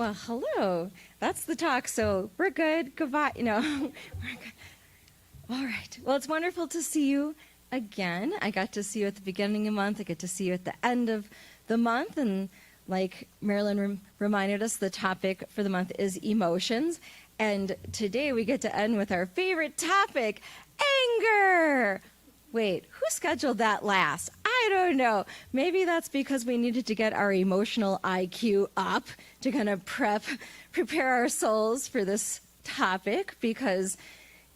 Well, hello. That's the talk, so we're good. Goodbye. We're good. All right. Well, it's wonderful to see you again. I got to see you at the beginning of the month. I get to see you at the end of the month. And like Marilyn reminded us, the topic for the month is emotions. And today we get to end with our favorite topic, anger. Wait, who scheduled that last? I don't know. Maybe that's because we needed to get our emotional IQ up to kind of prepare our souls for this topic, because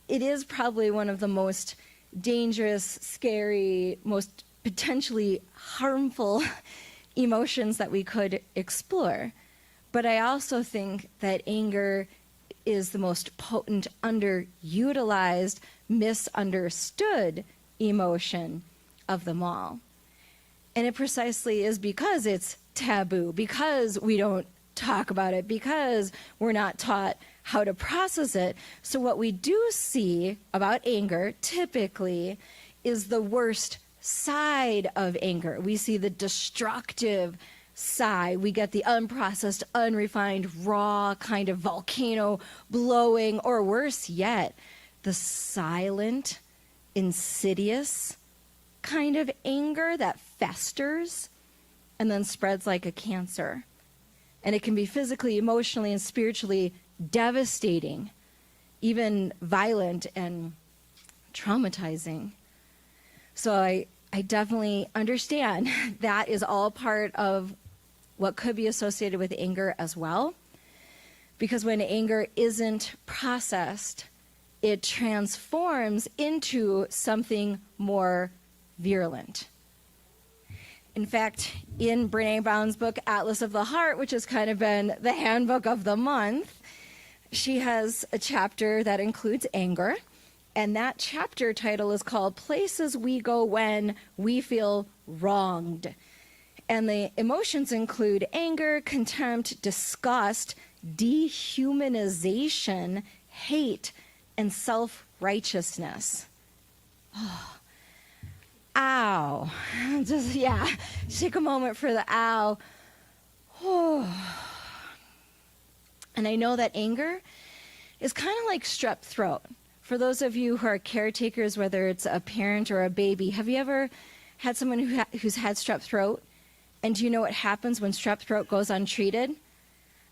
it is probably one of the most dangerous, scary, most potentially harmful emotions that we could explore. But I also think that anger is the most potent, underutilized, misunderstood emotion of them all. And it precisely is because it's taboo, because we don't talk about it, because we're not taught how to process it. So what we do see about anger typically is the worst side of anger. We see the destructive side. We get the unprocessed, unrefined, raw kind of volcano blowing, or worse yet, the silent, insidious kind of anger that festers and then spreads like a cancer. And it can be physically, emotionally, and spiritually devastating, even violent and traumatizing. So I definitely understand that is all part of what could be associated with anger as well. Because when anger isn't processed, it transforms into something more virulent. In fact, in Brené Brown's book, Atlas of the Heart, which has kind of been the handbook of the month, she has a chapter that includes anger. And that chapter title is called Places We Go When We Feel Wronged. And the emotions include anger, contempt, disgust, dehumanization, hate, and self-righteousness. Oh. Ow. Just take a moment for the ow. Oh. And I know that anger is kind of like strep throat. For those of you who are caretakers, whether it's a parent or a baby, have you ever had someone who's had strep throat? And do you know what happens when strep throat goes untreated?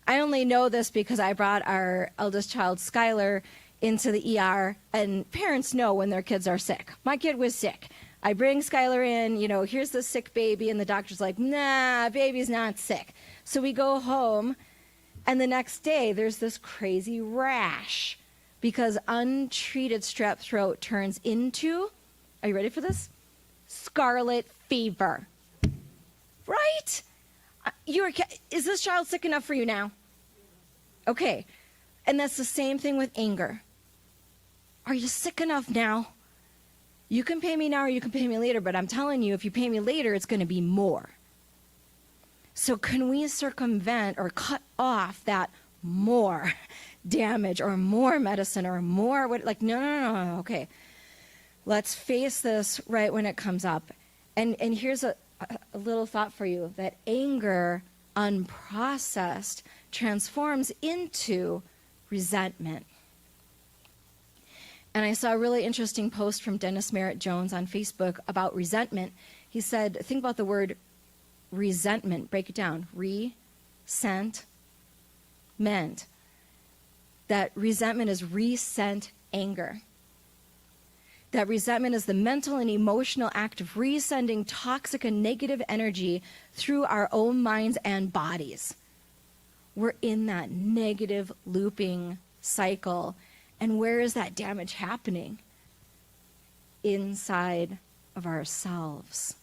I only know this because I brought our eldest child, Skylar, into the ER, and parents know when their kids are sick. My kid was sick. I bring Skylar in, here's the sick baby, and the doctor's like, nah, baby's not sick. So we go home, and the next day there's this crazy rash because untreated strep throat turns into, are you ready for this? Scarlet fever. Right? Is this child sick enough for you now? Okay. And that's the same thing with anger. Are you sick enough now? You can pay me now or you can pay me later, but I'm telling you, if you pay me later, it's going to be more. So can we circumvent or cut off that more damage or more medicine or more no. Okay. Let's face this right when it comes up. And here's a little thought for you, that anger unprocessed transforms into resentment. And I saw a really interesting post from Dennis Merritt Jones on Facebook about resentment. He said, think about the word resentment. Break it down. Re-sent-ment. That resentment is resent anger. That resentment is the mental and emotional act of resending toxic and negative energy through our own minds and bodies. We're in that negative looping cycle. And where is that damage happening? Inside of ourselves.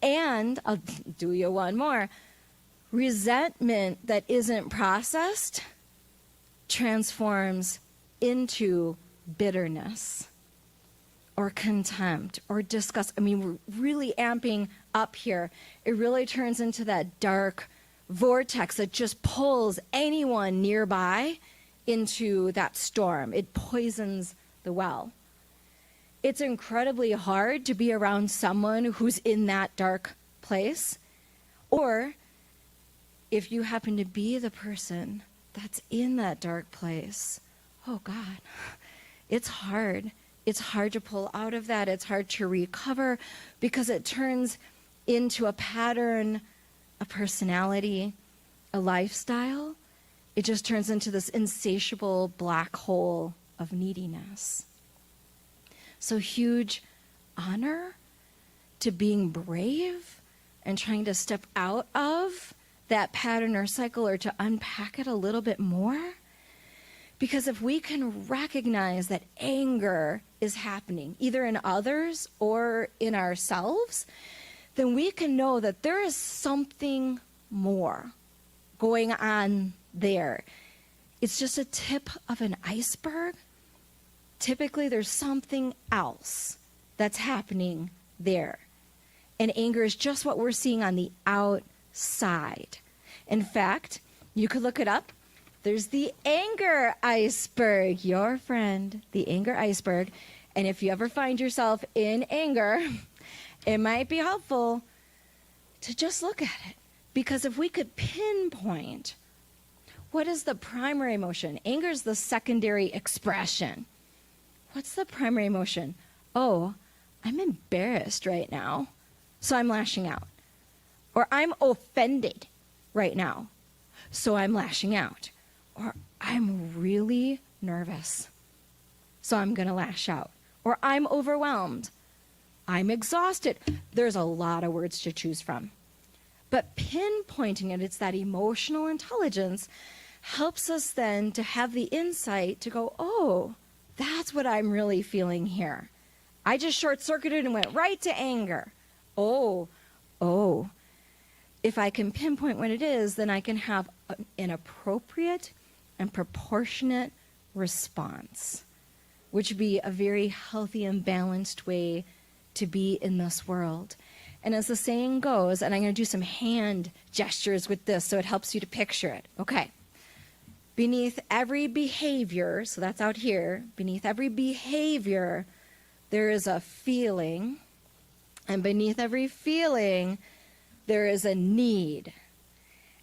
And I'll do you one more. Resentment that isn't processed transforms into bitterness or contempt or disgust. I mean, we're really amping up here. It really turns into that dark vortex that just pulls anyone nearby into that storm. It poisons the well. It's incredibly hard to be around someone who's in that dark place, or if you happen to be the person that's in that dark place, oh God, it's hard. It's hard to pull out of that. It's hard to recover because it turns into a pattern, a personality, a lifestyle. It just turns into this insatiable black hole of neediness. So huge honor to being brave and trying to step out of that pattern or cycle, or to unpack it a little bit more. Because if we can recognize that anger is happening, either in others or in ourselves, then we can know that there is something more going on there. It's just a tip of an iceberg. Typically, there's something else that's happening there. And anger is just what we're seeing on the outside. In fact, you could look it up. There's the anger iceberg, your friend, the anger iceberg. And if you ever find yourself in anger, it might be helpful to just look at it. Because if we could pinpoint what is the primary emotion, anger is the secondary expression. What's the primary emotion? Oh, I'm embarrassed right now, so I'm lashing out. Or I'm offended right now, so I'm lashing out. Or I'm really nervous, so I'm going to lash out. Or I'm overwhelmed. I'm exhausted. There's a lot of words to choose from. But pinpointing it, it's that emotional intelligence, helps us then to have the insight to go, oh, that's what I'm really feeling here. I just short-circuited and went right to anger. Oh. If I can pinpoint what it is, then I can have an appropriate and proportionate response, which would be a very healthy and balanced way to be in this world. And as the saying goes, and I'm going to do some hand gestures with this so it helps you to picture it. Okay. Beneath every behavior, so that's out here, beneath every behavior, there is a feeling. And beneath every feeling, there is a need.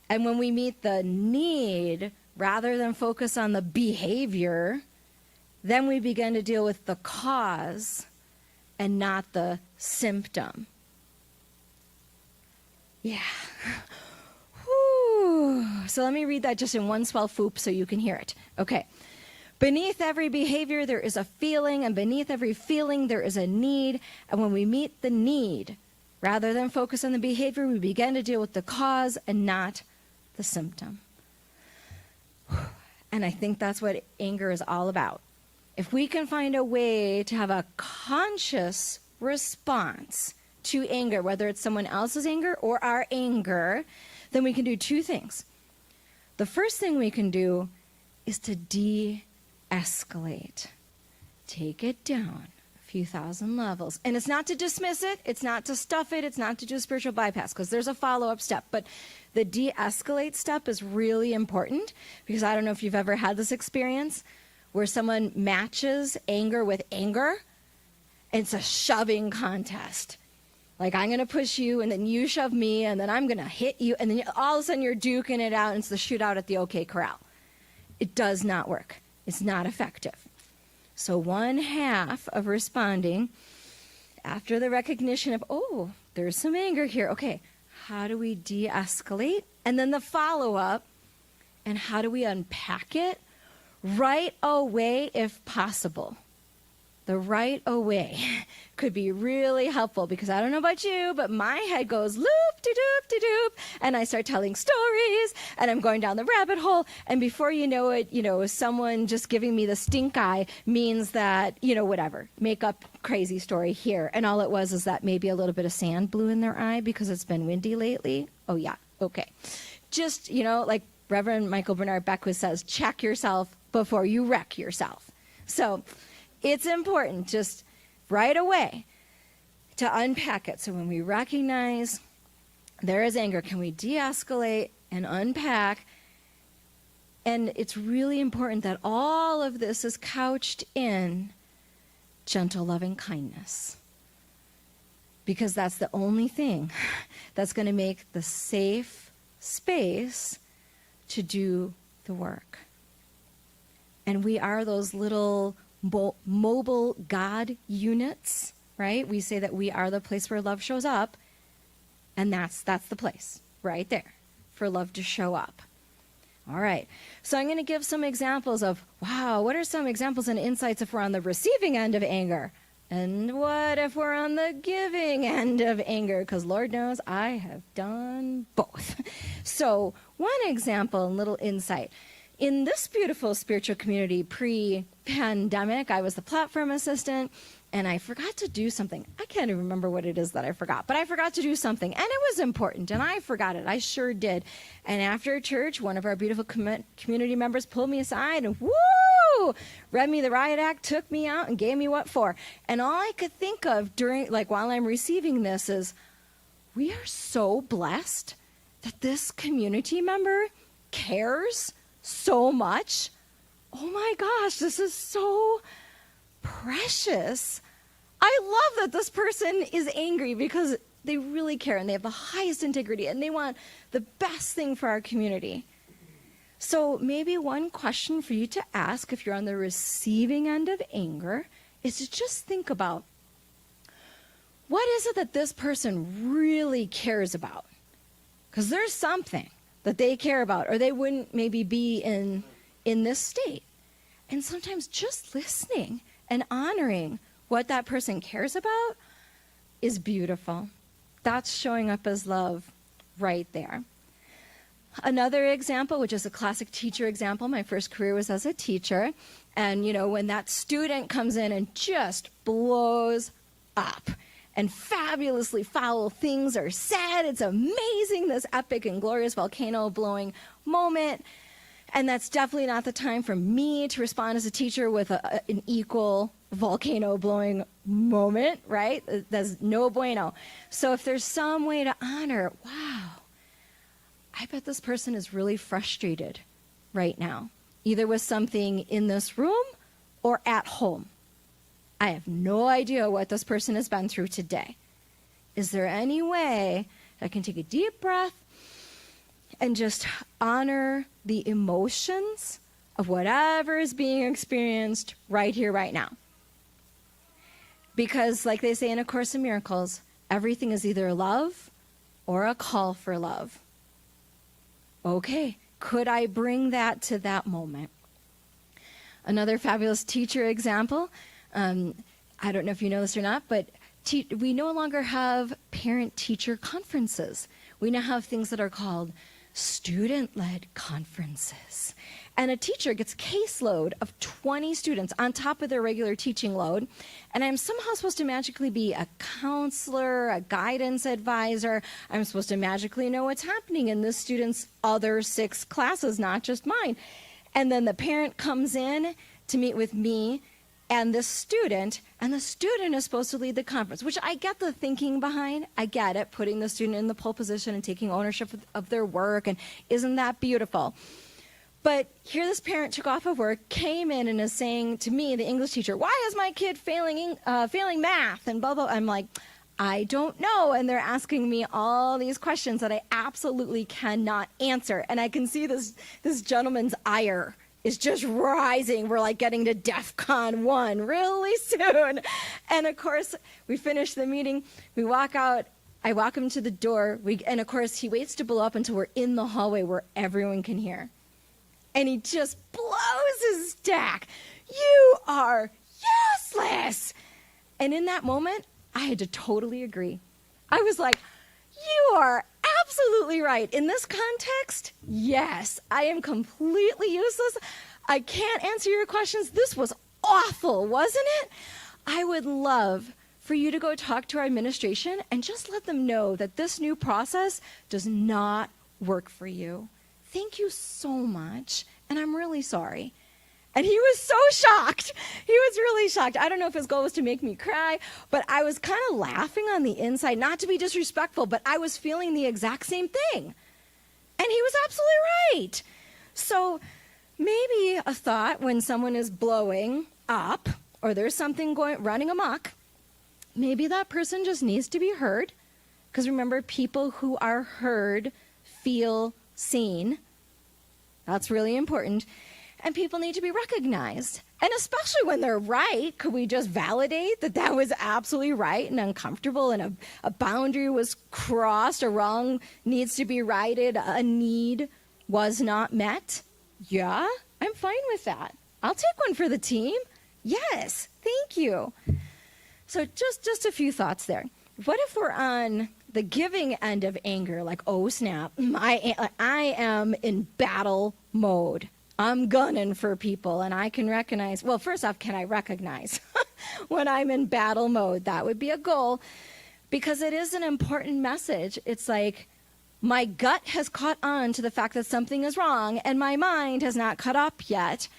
And when we meet the need, rather than focus on the behavior, then we begin to deal with the cause and not the symptom. Yeah. Whew. So let me read that just in one swell swoop so you can hear it. Okay. Beneath every behavior, there is a feeling, and beneath every feeling, there is a need. And when we meet the need, rather than focus on the behavior, we begin to deal with the cause and not the symptom. And I think that's what anger is all about. If we can find a way to have a conscious response to anger, whether it's someone else's anger or our anger, then we can do two things. The first thing we can do is to de-escalate. Take it down a few thousand levels. And it's not to dismiss it, it's not to stuff it, it's not to do a spiritual bypass, because there's a follow-up step. But the de-escalate step is really important, because I don't know if you've ever had this experience where someone matches anger with anger, and it's a shoving contest. Like, I'm going to push you, and then you shove me, and then I'm going to hit you, and then all of a sudden you're duking it out, and it's the shootout at the OK Corral. It does not work. It's not effective. So one half of responding, after the recognition of, oh, there's some anger here. Okay, how do we de-escalate? And then the follow-up, and how do we unpack it right away if possible? The right away could be really helpful, because I don't know about you, but my head goes loop-de-doop-de-doop, and I start telling stories, and I'm going down the rabbit hole, and before you know it, someone just giving me the stink eye means that, whatever, make up crazy story here. And all it was is that maybe a little bit of sand blew in their eye because it's been windy lately. Oh, yeah, okay. Just, like Reverend Michael Bernard Beckwith says, check yourself before you wreck yourself. So it's important just right away to unpack it. So when we recognize there is anger, can we de-escalate and unpack? And it's really important that all of this is couched in gentle, loving kindness, because that's the only thing that's going to make the safe space to do the work. And we are those little mobile God units, right? We say that we are the place where love shows up, and that's the place right there for love to show up. All right. So I'm going to give some examples of, wow, what are some examples and insights if we're on the receiving end of anger? And what if we're on the giving end of anger? Because Lord knows I have done both. So one example and little insight. In this beautiful spiritual community pre-pandemic, I was the platform assistant, and I forgot to do something. I can't even remember what it is that I forgot, but I forgot to do something, and it was important, and I forgot it. I sure did. And after church, one of our beautiful community members pulled me aside and, woo, read me the riot act, took me out, and gave me what for. And all I could think of while I'm receiving this is, we are so blessed that this community member cares so much. Oh my gosh, this is so precious. I love that this person is angry because they really care and they have the highest integrity and they want the best thing for our community. So maybe one question for you to ask if you're on the receiving end of anger is to just think about, what is it that this person really cares about? Because there's something that they care about, or they wouldn't maybe be in this state. And sometimes just listening and honoring what that person cares about is beautiful. That's showing up as love right there. Another example, which is a classic teacher example, my first career was as a teacher. And, when that student comes in and just blows up, and fabulously foul things are said. It's amazing, this epic and glorious volcano-blowing moment. And that's definitely not the time for me to respond as a teacher with an equal volcano-blowing moment, right? That's no bueno. So if there's some way to honor, wow, I bet this person is really frustrated right now, either with something in this room or at home. I have no idea what this person has been through today. Is there any way I can take a deep breath and just honor the emotions of whatever is being experienced right here, right now? Because like they say in A Course in Miracles, everything is either love or a call for love. Okay, could I bring that to that moment? Another fabulous teacher example, I don't know if you know this or not, but we no longer have parent-teacher conferences. We now have things that are called student-led conferences. And a teacher gets a caseload of 20 students on top of their regular teaching load. And I'm somehow supposed to magically be a counselor, a guidance advisor. I'm supposed to magically know what's happening in this student's other 6 classes, not just mine. And then the parent comes in to meet with me and the student is supposed to lead the conference, which I get the thinking behind. I get it, putting the student in the pole position and taking ownership of their work, and isn't that beautiful? But here this parent took off of work, came in, and is saying to me, the English teacher, why is my kid failing math, and blah, blah. I'm like, I don't know. And they're asking me all these questions that I absolutely cannot answer. And I can see this gentleman's ire is just rising. We're like getting to DEFCON 1 really soon. And of course, we finish the meeting. We walk out. I walk him to the door. And of course, he waits to blow up until we're in the hallway where everyone can hear. And he just blows his stack. You are useless. And in that moment, I had to totally agree. I was like, you are absolutely right. In this context, yes, I am completely useless. I can't answer your questions. This was awful, wasn't it? I would love for you to go talk to our administration and just let them know that this new process does not work for you. Thank you so much, and I'm really sorry. And he was so shocked. He was really shocked. I don't know if his goal was to make me cry, but I was kind of laughing on the inside, not to be disrespectful, but I was feeling the exact same thing. And he was absolutely right. So maybe a thought when someone is blowing up or there's something running amok, maybe that person just needs to be heard. Because remember, people who are heard feel seen. That's really important. And people need to be recognized. And especially when they're right, could we just validate that that was absolutely right and uncomfortable and a boundary was crossed, a wrong needs to be righted, a need was not met? Yeah, I'm fine with that. I'll take one for the team. Yes, thank you. So just a few thoughts there. What if we're on the giving end of anger, like, oh snap, I am in battle mode. I'm gunning for people, and I can recognize, well, first off, can I recognize when I'm in battle mode? That would be a goal, because it is an important message. It's like my gut has caught on to the fact that something is wrong, and my mind has not caught up yet.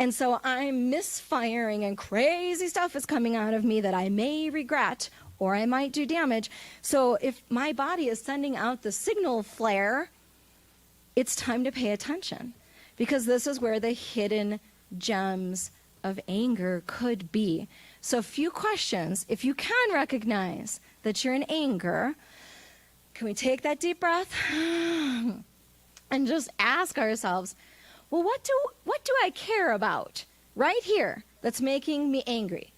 And so I'm misfiring, and crazy stuff is coming out of me that I may regret, or I might do damage. So if my body is sending out the signal flare, it's time to pay attention. Because this is where the hidden gems of anger could be. So a few questions. If you can recognize that you're in anger, can we take that deep breath and just ask ourselves, well, what do I care about right here that's making me angry?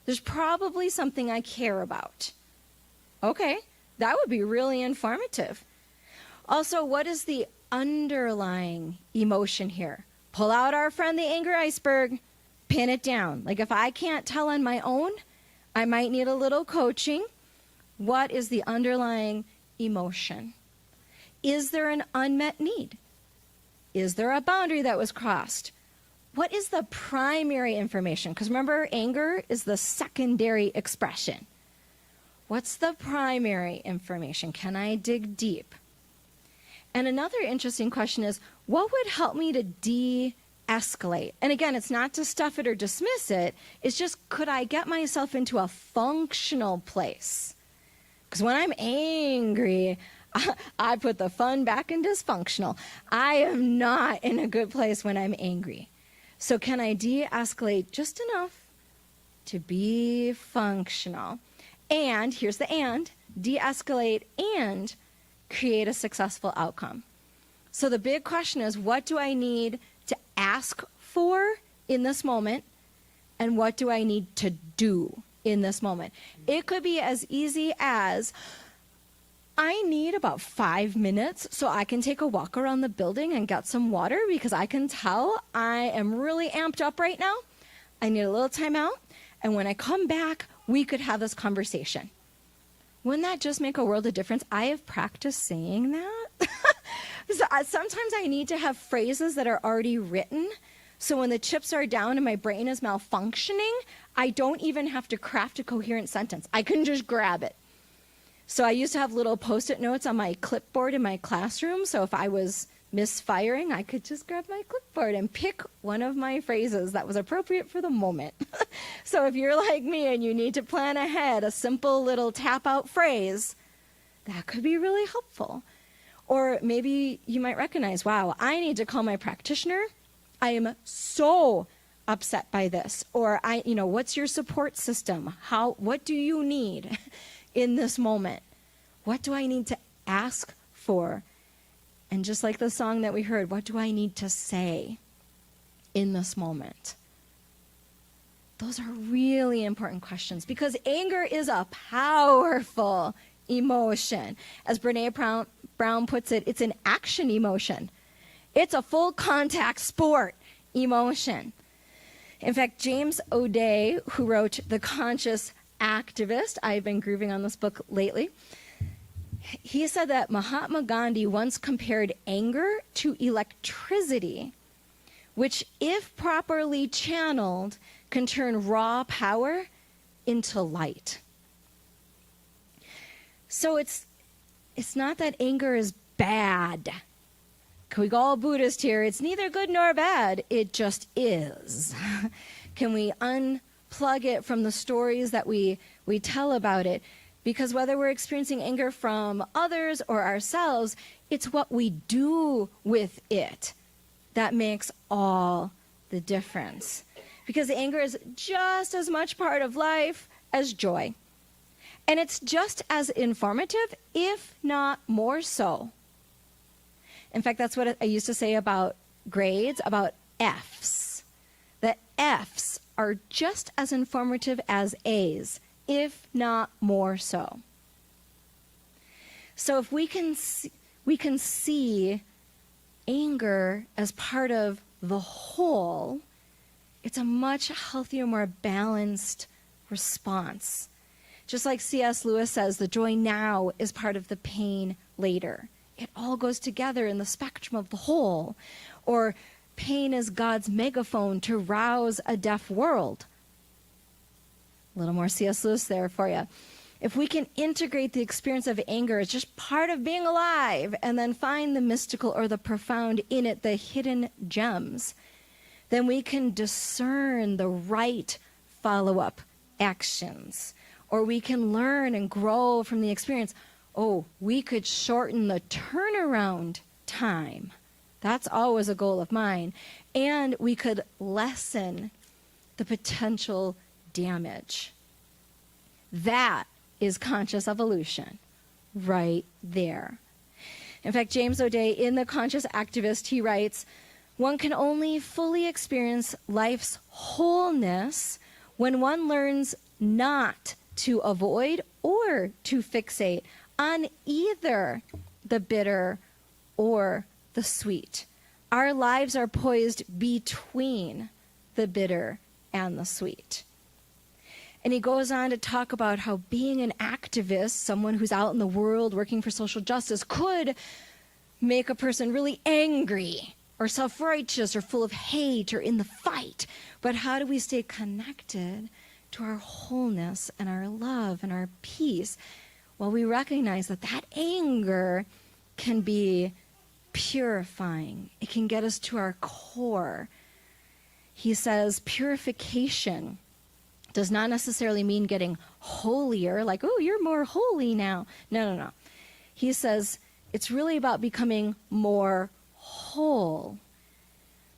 There's probably something I care about. Okay, that would be really informative. Also, what is the underlying emotion here? Pull out our friend the anger iceberg, pin it down. Like if I can't tell on my own, I might need a little coaching. What is the underlying emotion? Is there an unmet need? Is there a boundary that was crossed? What is the primary information? Because remember, anger is the secondary expression. What's the primary information? Can I dig deep? And another interesting question is, what would help me to de-escalate? And again, it's not to stuff it or dismiss it. It's just, could I get myself into a functional place? Because when I'm angry, I put the fun back in dysfunctional. I am not in a good place when I'm angry. So can I de-escalate just enough to be functional? And, here's the and, de-escalate and create a successful outcome. So the big question is, what do I need to ask for in this moment? And what do I need to do in this moment? It could be as easy as, I need about 5 minutes so I can take a walk around the building and get some water, because I can tell I am really amped up right now. I need a little time out. And when I come back, we could have this conversation. Wouldn't that just make a world of difference? I have practiced saying that. So sometimes I need to have phrases that are already written. So when the chips are down and my brain is malfunctioning, I don't even have to craft a coherent sentence. I can just grab it. So I used to have little Post-it notes on my clipboard in my classroom. So if I was misfiring, I could just grab my clipboard and pick one of my phrases that was appropriate for the moment. So if you're like me and you need to plan ahead a simple little tap out phrase, that could be really helpful. Or maybe you might recognize, wow, I need to call my practitioner. I am so upset by this. Or what's your support system? What do you need in this moment? What do I need to ask for? And just like the song that we heard, what do I need to say in this moment? Those are really important questions, because anger is a powerful emotion. As Brene Brown puts it, it's an action emotion. It's a full contact sport emotion. In fact, James O'Day, who wrote The Conscious Activist, I've been grooving on this book lately, he said that Mahatma Gandhi once compared anger to electricity, which, if properly channeled, can turn raw power into light. So it's not that anger is bad. Can we go all Buddhist here? It's neither good nor bad. It just is. Can we unplug it from the stories that we tell about it? Because whether we're experiencing anger from others or ourselves, it's what we do with it that makes all the difference. Because anger is just as much part of life as joy. And it's just as informative, if not more so. In fact, that's what I used to say about grades, about Fs. The Fs are just as informative as A's, if not more so. So if we can see anger as part of the whole, it's a much healthier, more balanced response. Just like C.S. Lewis says, the joy now is part of the pain later. It all goes together in the spectrum of the whole. Or pain is God's megaphone to rouse a deaf world. A little more C.S. Lewis there for you. If we can integrate the experience of anger as just part of being alive and then find the mystical or the profound in it, the hidden gems, then we can discern the right follow-up actions. Or we can learn and grow from the experience. Oh, we could shorten the turnaround time. That's always a goal of mine. And we could lessen the potential damage. That is conscious evolution right there. In fact, James O'Day, in The Conscious Activist, he writes, one can only fully experience life's wholeness when one learns not to avoid or to fixate on either the bitter or the sweet. Our lives are poised between the bitter and the sweet. And he goes on to talk about how being an activist, someone who's out in the world working for social justice, could make a person really angry or self-righteous or full of hate or in the fight. But how do we stay connected to our wholeness and our love and our peace? Well, we recognize that that anger can be purifying. It can get us to our core. He says purification does not necessarily mean getting holier, like, oh, you're more holy now. No. He says it's really about becoming more whole,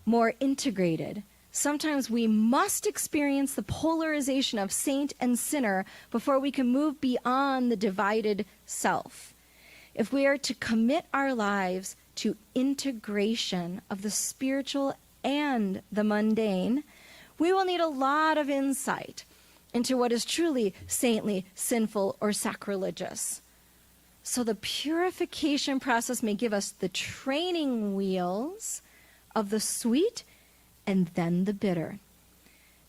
more integrated. Sometimes we must experience the polarization of saint and sinner before we can move beyond the divided self. If we are to commit our lives to integration of the spiritual and the mundane, we will need a lot of insight into what is truly saintly, sinful, or sacrilegious. So the purification process may give us the training wheels of the sweet and then the bitter.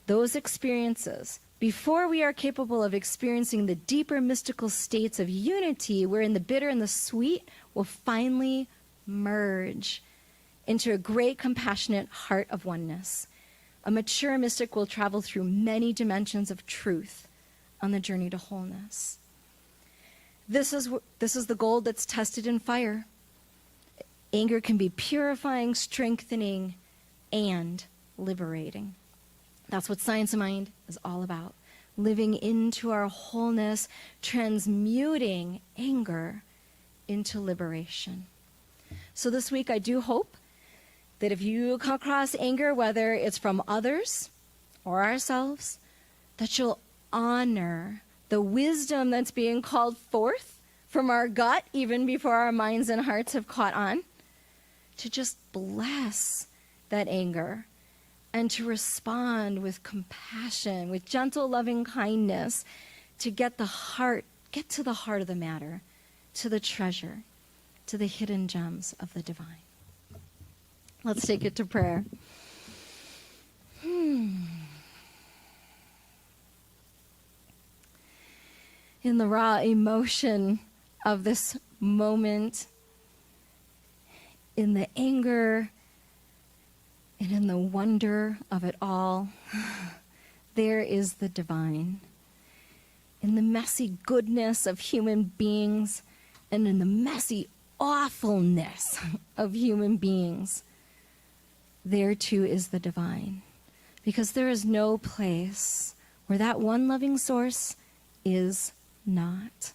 Those experiences, before we are capable of experiencing the deeper mystical states of unity, wherein the bitter and the sweet will finally merge into a great compassionate heart of oneness. A mature mystic will travel through many dimensions of truth on the journey to wholeness. This is the gold that's tested in fire. Anger can be purifying, strengthening, and liberating. That's what Science of Mind is all about. Living into our wholeness, transmuting anger into liberation. So this week I do hope that if you come across anger, whether it's from others or ourselves, that you'll honor the wisdom that's being called forth from our gut, even before our minds and hearts have caught on, to just bless that anger and to respond with compassion, with gentle, loving kindness, to get to the heart of the matter, to the treasure, to the hidden gems of the divine. Let's take it to prayer. In the raw emotion of this moment, in the anger and in the wonder of it all, there is the divine. In the messy goodness of human beings and in the messy awfulness of human beings, there too is the divine. Because there is no place where that one loving source is not.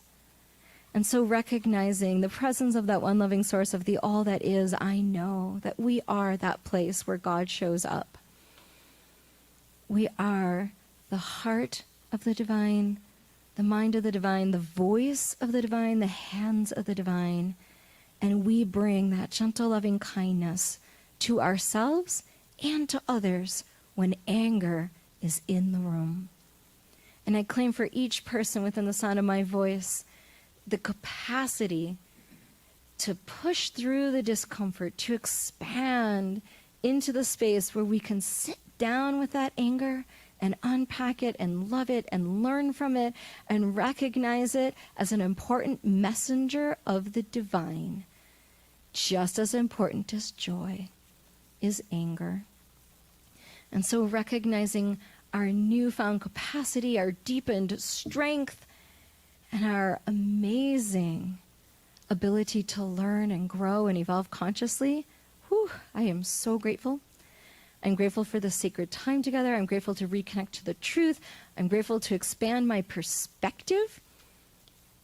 And so recognizing the presence of that one loving source of the all that is, I know that we are that place where God shows up. We are the heart of the divine, the mind of the divine, the voice of the divine, the hands of the divine, And we bring that gentle, loving kindness to ourselves and to others when anger is in the room. And I claim for each person within the sound of my voice the capacity to push through the discomfort, to expand into the space where we can sit down with that anger and unpack it and love it and learn from it and recognize it as an important messenger of the divine. Just as important as joy is anger. And so recognizing our newfound capacity, our deepened strength, and our amazing ability to learn and grow and evolve consciously, I am so grateful. I'm grateful for the sacred time together. I'm grateful to reconnect to the truth. I'm grateful to expand my perspective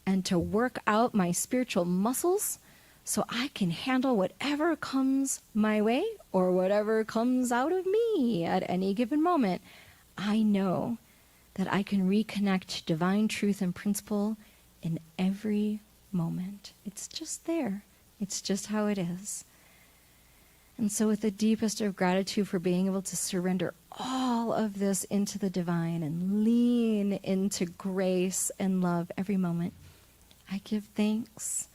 and to work out my spiritual muscles so I can handle whatever comes my way or whatever comes out of me at any given moment. I know that I can reconnect to divine truth and principle in every moment. It's just there. It's just how it is. And so with the deepest of gratitude for being able to surrender all of this into the divine and lean into grace and love every moment, I give thanks.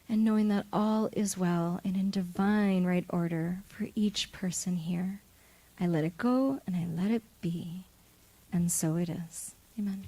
And knowing that all is well and in divine right order for each person here, I let it go and I let it be. And so it is. Amen.